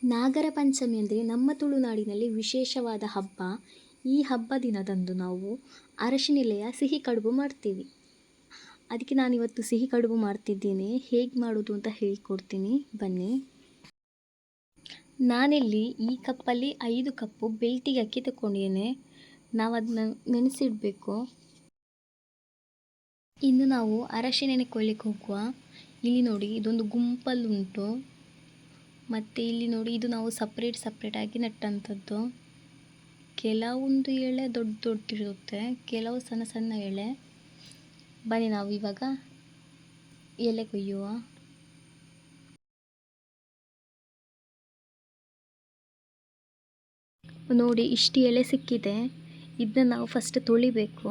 ನಾಗರ ಪಂಚಮಿ ಅಂದರೆ ನಮ್ಮ ತುಳುನಾಡಿನಲ್ಲಿ ವಿಶೇಷವಾದ ಹಬ್ಬ. ಈ ಹಬ್ಬ ದಿನದಂದು ನಾವು ಅರಶಿನೆಲೆಯ ಸಿಹಿ ಕಡುಬು ಮಾಡ್ತೀವಿ. ಅದಕ್ಕೆ ನಾನಿವತ್ತು ಸಿಹಿ ಕಡುಬು ಮಾಡ್ತಿದ್ದೀನಿ. ಹೇಗೆ ಮಾಡೋದು ಅಂತ ಹೇಳ್ಕೊಡ್ತೀನಿ, ಬನ್ನಿ. ನಾನಿಲ್ಲಿ ಈ ಕಪ್ಪಲ್ಲಿ 5 ಕಪ್ಪು ಬೆಳ್ತಿಗೆ ಅಕ್ಕಿ ತಗೊಂಡಿದ್ದೇನೆ. ನಾವು ಅದನ್ನ ನೆನೆಸಿಡಬೇಕು. ಇನ್ನು ನಾವು ಅರಶಿನೆನೆ ಕೊಯ್ಲಿಕ್ಕೆ ಹೋಗುವ. ಇಲ್ಲಿ ನೋಡಿ, ಇದೊಂದು ಗುಂಪಲ್ಲುಂಟು. ಮತ್ತು ಇಲ್ಲಿ ನೋಡಿ, ಇದು ನಾವು ಸಪ್ರೇಟಾಗಿ ನೆಟ್ಟಂಥದ್ದು. ಕೆಲವೊಂದು ಎಳೆ ದೊಡ್ಡದಿರುತ್ತೆ, ಕೆಲವು ಸಣ್ಣ ಸಣ್ಣ ಎಳೆ. ಬನ್ನಿ ನಾವು ಇವಾಗ ಎಲೆ ಕೊಯ್ಯುವ. ನೋಡಿ, ಇಷ್ಟು ಎಲೆ ಸಿಕ್ಕಿದೆ. ಇದನ್ನ ನಾವು ಫಸ್ಟ್ ತೊಳಿಬೇಕು.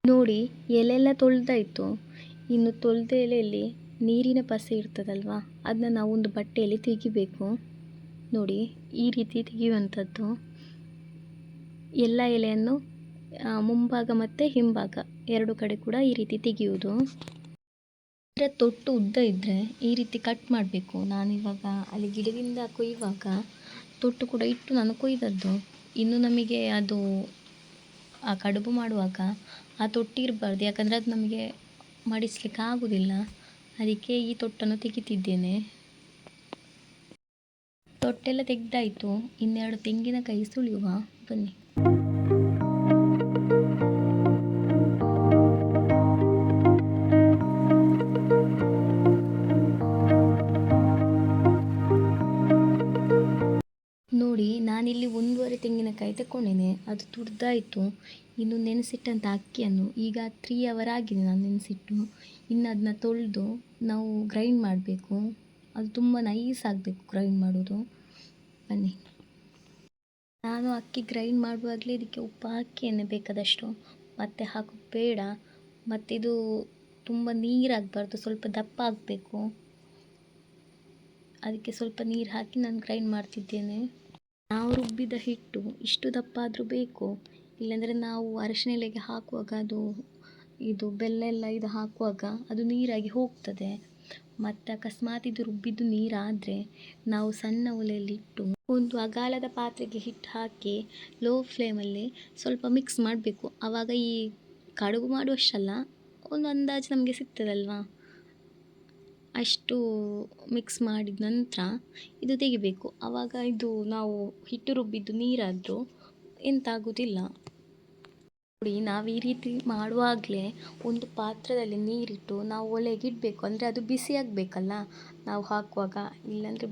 ನೋಡಿ, ಎಲೆಲ್ಲ ತೊಳೆದಾಯಿತು. ಇನ್ನು ತೊಳೆದ ಎಲೆಯಲ್ಲಿ ನೀರಿನ ಪಸೆ ಇರ್ತದಲ್ವ, ಅದನ್ನ ನಾವು ಒಂದು ಬಟ್ಟೆಯಲ್ಲಿ ತೆಗಿಬೇಕು. ನೋಡಿ, ಈ ರೀತಿ ತೆಗೆಯುವಂಥದ್ದು. ಎಲ್ಲ ಎಲೆಯನ್ನು ಮುಂಭಾಗ ಮತ್ತು ಹಿಂಭಾಗ 2 ಕಡೆ ಕೂಡ ಈ ರೀತಿ ತೆಗೆಯುವುದು. ಅಂದರೆ ತೊಟ್ಟು ಉದ್ದ ಇದ್ದರೆ ಈ ರೀತಿ ಕಟ್ ಮಾಡಬೇಕು. ನಾನಿವಾಗ ಅಲ್ಲಿ ಗಿಡದಿಂದ ಕೊಯ್ಯುವಾಗ ತೊಟ್ಟು ಕೂಡ ಇಟ್ಟು ನಾನು ಕೊಯ್ದದ್ದು. ಇನ್ನು ನಮಗೆ ಅದು ಆ ಕಡುಬು ಮಾಡುವಾಗ ಆ ತೊಟ್ಟು ಇರಬಾರ್ದು, ಯಾಕಂದರೆ ಅದು ನಮಗೆ ಮಡಿಸ್ಲಿಕ್ಕೆ ಆಗೋದಿಲ್ಲ. ಅದಕ್ಕೆ ಈ ತೊಟ್ಟನ್ನು ತೆಗಿತಿದ್ದೇನೆ. ತೊಟ್ಟೆಲ್ಲ ತೆಗೆದಾಯಿತು. ಇನ್ನೆರಡು ತೆಂಗಿನಕಾಯಿ ಸುಳಿಯುವ, ಬನ್ನಿ. ನೋಡಿ, ನಾನಿಲ್ಲಿ 1.5 ತೆಂಗಿನಕಾಯಿ ತಗೊಂಡೇನೆ. ಅದು ತುರಿದಾಯಿತು. ಇನ್ನು ನೆನೆಸಿಟ್ಟಂಥ ಅಕ್ಕಿಯನ್ನು ಈಗ 3 ಅವರ್ ಆಗಿದೆ ನಾನು ನೆನೆಸಿಟ್ಟು. ಇನ್ನು ಅದನ್ನ ತೊಳೆದು ನಾವು ಗ್ರೈಂಡ್ ಮಾಡಬೇಕು. ಅದು ತುಂಬ ನೈಸ್ ಆಗಬೇಕು ಗ್ರೈಂಡ್ ಮಾಡೋದು. ಬನ್ನಿ. ನಾನು ಅಕ್ಕಿ ಗ್ರೈಂಡ್ ಮಾಡುವಾಗಲೇ ಇದಕ್ಕೆ ಉಪ್ಪು ಹಾಕಿಯೇ ಬೇಕಾದಷ್ಟು, ಮತ್ತೆ ಹಾಕೋದು ಬೇಡ. ಮತ್ತು ಇದು ತುಂಬ ನೀರಾಗಬಾರ್ದು, ಸ್ವಲ್ಪ ದಪ್ಪ ಆಗಬೇಕು. ಅದಕ್ಕೆ ಸ್ವಲ್ಪ ನೀರು ಹಾಕಿ ನಾನು ಗ್ರೈಂಡ್ ಮಾಡ್ತಿದ್ದೇನೆ. ನಾವು ರುಬ್ಬಿದ ಹಿಟ್ಟು ಇಷ್ಟು ದಪ್ಪ ಆದರೂ ಬೇಕು, ಇಲ್ಲಾಂದರೆ ನಾವು ಅರಶಿನೆಲೆಗೆ ಹಾಕುವಾಗ ಇದು ಬೆಲ್ಲ ಎಲ್ಲ ಇದು ಹಾಕುವಾಗ ಅದು ನೀರಾಗಿ ಹೋಗ್ತದೆ. ಮತ್ತು ಅಕಸ್ಮಾತ್ ಇದು ರುಬ್ಬಿದ್ದು ನೀರಾದರೆ ನಾವು ಸಣ್ಣ ಒಲೆಯಲ್ಲಿಟ್ಟು ಒಂದು ಅಗಾಲದ ಪಾತ್ರೆಗೆ ಹಿಟ್ಟು ಹಾಕಿ ಲೋ ಫ್ಲೇಮಲ್ಲಿ ಸ್ವಲ್ಪ ಮಿಕ್ಸ್ ಮಾಡಬೇಕು. ಆವಾಗ ಈ ಕಡುಬು ಮಾಡುವಷ್ಟಲ್ಲ, ಒಂದು ಅಂದಾಜು ನಮಗೆ ಸಿಗ್ತದಲ್ವಾ, ಅಷ್ಟು ಮಿಕ್ಸ್ ಮಾಡಿದ ನಂತರ ಇದು ತೆಗಿಬೇಕು. ಆವಾಗ ಇದು ನಾವು ಹಿಟ್ಟು ರುಬ್ಬಿದ್ದು ನೀರಾದರೂ ಎಂತಾಗೋದಿಲ್ಲ. ನೋಡಿ, ನಾವು ಈ ರೀತಿ ಮಾಡುವಾಗಲೇ ಒಂದು ಪಾತ್ರದಲ್ಲಿ ನೀರಿಟ್ಟು ನಾವು ಒಲೆಗೆ ಇಡಬೇಕು. ಅಂದರೆ ಅದು ಬಿಸಿ ಆಗಬೇಕಲ್ಲ ನಾವು ಹಾಕುವಾಗ. ಇಲ್ಲಾಂದರೆ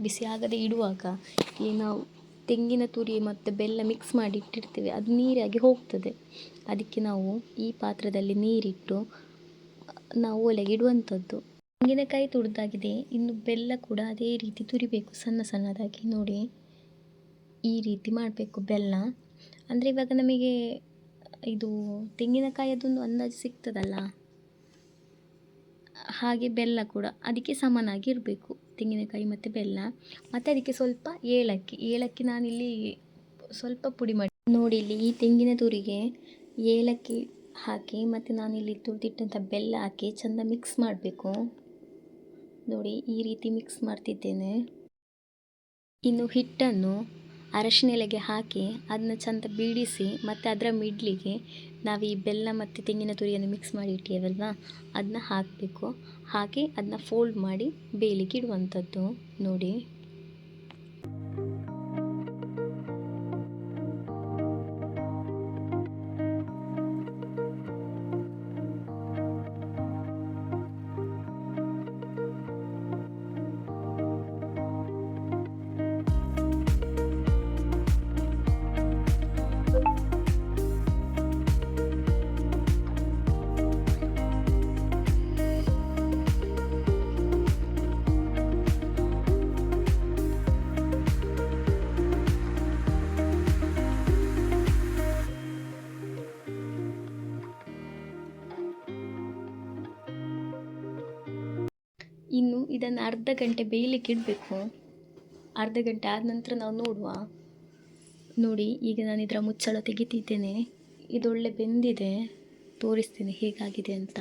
ಬಿಸಿ ಆಗದೆ ಇಡುವಾಗ ಈ ನಾವು ತೆಂಗಿನ ತುರಿ ಮತ್ತು ಬೆಲ್ಲ ಮಿಕ್ಸ್ ಮಾಡಿ ಇಟ್ಟಿರ್ತೀವಿ, ಅದು ನೀರಾಗಿ ಹೋಗ್ತದೆ. ಅದಕ್ಕೆ ನಾವು ಈ ಪಾತ್ರದಲ್ಲಿ ನೀರಿಟ್ಟು ನಾವು ಒಲೆಗೆ ಇಡುವಂಥದ್ದು. ತೆಂಗಿನಕಾಯಿ ತುರಿದಾಗಿದೆ. ಇನ್ನು ಬೆಲ್ಲ ಕೂಡ ಅದೇ ರೀತಿ ತುರಿಬೇಕು, ಸಣ್ಣ ಸಣ್ಣದಾಗಿ. ನೋಡಿ, ಈ ರೀತಿ ಮಾಡಬೇಕು ಬೆಲ್ಲ. ಅಂದರೆ ಇವಾಗ ನಮಗೆ ಇದು ತೆಂಗಿನಕಾಯಿ ಅದೊಂದು ಅಂದಾಜು ಸಿಗ್ತದಲ್ಲ, ಹಾಗೆ ಬೆಲ್ಲ ಕೂಡ ಅದಕ್ಕೆ ಸಮನಾಗಿ ಇರಬೇಕು, ತೆಂಗಿನಕಾಯಿ ಮತ್ತು ಬೆಲ್ಲ. ಮತ್ತು ಅದಕ್ಕೆ ಸ್ವಲ್ಪ ಏಲಕ್ಕಿ ನಾನಿಲ್ಲಿ ಸ್ವಲ್ಪ ಪುಡಿ ಮಾಡಿ. ನೋಡಿ, ಇಲ್ಲಿ ಈ ತೆಂಗಿನ ತುರಿಗೆ ಏಲಕ್ಕಿ ಹಾಕಿ ಮತ್ತು ನಾನಿಲ್ಲಿ ತುರಿದಿಟ್ಟಂಥ ಬೆಲ್ಲ ಹಾಕಿ ಚೆಂದ ಮಿಕ್ಸ್ ಮಾಡಬೇಕು. ನೋಡಿ, ಈ ರೀತಿ ಮಿಕ್ಸ್ ಮಾಡ್ತಿದ್ದೇನೆ. ಇನ್ನು ಹಿಟ್ಟನ್ನು ಅರಶಿನೆಲೆಗೆ ಹಾಕಿ ಅದನ್ನ ಚೆಂದ ಬೀಡಿಸಿ ಮತ್ತು ಅದರ ಮಿಡ್ಲಿಗೆ ನಾವು ಈ ಬೆಲ್ಲ ಮತ್ತು ತೆಂಗಿನ ತುರಿಯನ್ನು ಮಿಕ್ಸ್ ಮಾಡಿ ಇಟ್ಟಿದ್ದೇವಲ್ವ, ಅದನ್ನ ಹಾಕಬೇಕು. ಹಾಕಿ ಅದನ್ನ ಫೋಲ್ಡ್ ಮಾಡಿ ಬೇಯಲಿಕ್ಕೆ ಇಡುವಂಥದ್ದು. ನೋಡಿ, ಇನ್ನು ಇದನ್ನು ಅರ್ಧ ಗಂಟೆ ಬೇಯಲಿಕ್ಕೆ ಇಡಬೇಕು. ಅರ್ಧ ಗಂಟೆ ಆದ ನಂತರ ನಾವು ನೋಡುವ. ನೋಡಿ, ಈಗ ನಾನು ಇದರ ಮುಚ್ಚಳ ತೆಗಿತಿದ್ದೇನೆ. ಇದೊಳ್ಳೆ ಬೆಂದಿದೆ, ತೋರಿಸ್ತೀನಿ ಹೇಗಾಗಿದೆ ಅಂತ.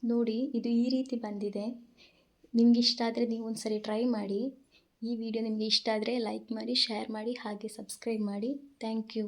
ನೋಡಿ, ಇದು ಈ ರೀತಿ ಬಂದಿದೆ. ನಿಮ್ಗೆ ಇಷ್ಟ ಆದರೆ ನೀವು ಒಂದ್ಸರಿ ಟ್ರೈ ಮಾಡಿ. ಈ ವಿಡಿಯೋ ನಿಮಗೆ ಇಷ್ಟ ಆದರೆ ಲೈಕ್ ಮಾಡಿ, ಶೇರ್ ಮಾಡಿ, ಹಾಗೆ ಸಬ್ಸ್ಕ್ರೈಬ್ ಮಾಡಿ. Thank you.